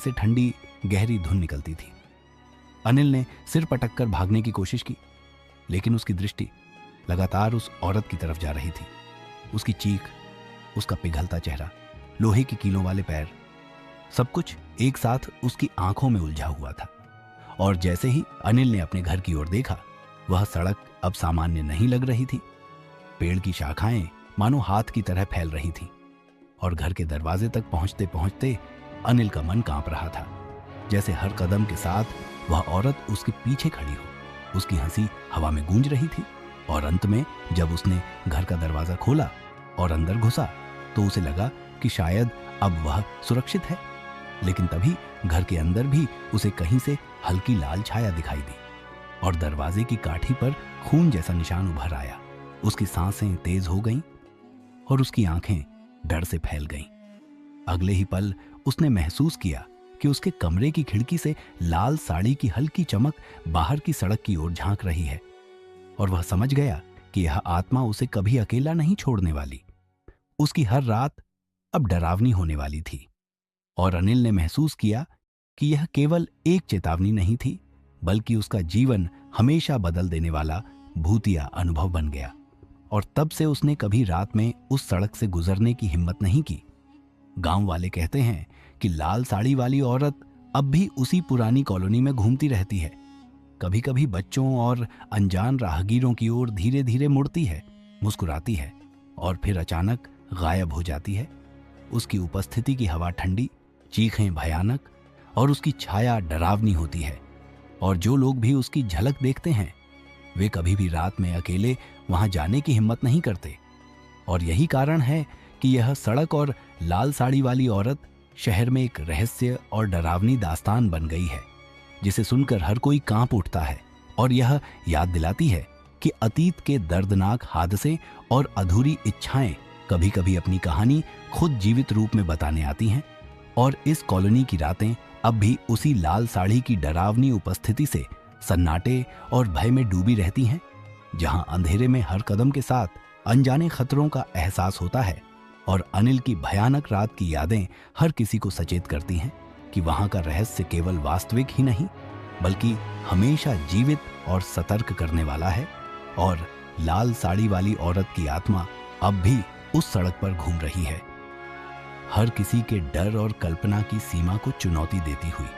से ठंडी गहरी धुन निकलती थी। अनिल ने सिर पटक कर भागने की कोशिश की, लेकिन उसकी दृष्टि लगातार उस औरत की तरफ जा रही थी। उसकी चीख, उसका पिघलता चेहरा, लोहे की कीलों वाले पैर, सब कुछ एक साथ उसकी आंखों में उलझा हुआ था। और जैसे ही अनिल ने अपने घर की ओर देखा, वह सड़क अब सामान्य नहीं लग रही थी। पेड़ की शाखाएं मानो हाथ की तरह फैल रही थीं, और घर के दरवाजे तक पहुंचते पहुंचते अनिल का मन कांप रहा था, जैसे हर कदम के साथ वह औरत उसके पीछे खड़ी हो। उसकी हंसी हवा में गूंज रही थी, और अंत में जब उसने घर का दरवाजा खोला और अंदर घुसा तो उसे लगा कि शायद अब वह सुरक्षित है। लेकिन तभी घर के अंदर भी उसे कहीं से हल्की लाल छाया दिखाई दी, और दरवाजे की काठी पर खून जैसा निशान उभर आया। उसकी सांसें तेज हो गईं और उसकी आंखें डर से फैल गईं। अगले ही पल उसने महसूस किया कि उसके कमरे की खिड़की से लाल साड़ी की हल्की चमक बाहर की सड़क की ओर झांक रही है, और वह समझ गया कि यह आत्मा उसे कभी अकेला नहीं छोड़ने वाली। उसकी हर रात अब डरावनी होने वाली थी, और अनिल ने महसूस किया कि यह केवल एक चेतावनी नहीं थी, बल्कि उसका जीवन हमेशा बदल देने वाला भूतिया अनुभव बन गया। और तब से उसने कभी रात में उस सड़क से गुजरने की हिम्मत नहीं की। गांव वाले कहते हैं कि लाल साड़ी वाली औरत अब भी उसी पुरानी कॉलोनी में घूमती रहती है। कभी कभी बच्चों और अनजान राहगीरों की ओर धीरे धीरे मुड़ती है, मुस्कुराती है, और फिर अचानक गायब हो जाती है। उसकी उपस्थिति की हवा ठंडी, चीखें भयानक, और उसकी छाया डरावनी होती है। और जो लोग भी उसकी झलक देखते हैं, वे कभी भी रात में अकेले वहां जाने की हिम्मत नहीं करते। और यही कारण है कि यह सड़क और लाल साड़ी वाली औरत शहर में एक रहस्य और डरावनी दास्तान बन गई है, जिसे सुनकर हर कोई कांप उठता है, और यह याद दिलाती है कि अतीत के दर्दनाक हादसे और अधूरी इच्छाएं कभी कभी अपनी कहानी खुद जीवित रूप में बताने आती हैं। और इस कॉलोनी की रातें अब भी उसी लाल साड़ी की डरावनी उपस्थिति से सन्नाटे और भय में डूबी रहती हैं, जहां अंधेरे में हर कदम के साथ अनजाने खतरों का एहसास होता है। और अनिल की भयानक रात की यादें हर किसी को सचेत करती हैं कि वहां का रहस्य केवल वास्तविक ही नहीं, बल्कि हमेशा जीवित और सतर्क करने वाला है। और लाल साड़ी वाली औरत की आत्मा अब भी उस सड़क पर घूम रही है, हर किसी के डर और कल्पना की सीमा को चुनौती देती हुई।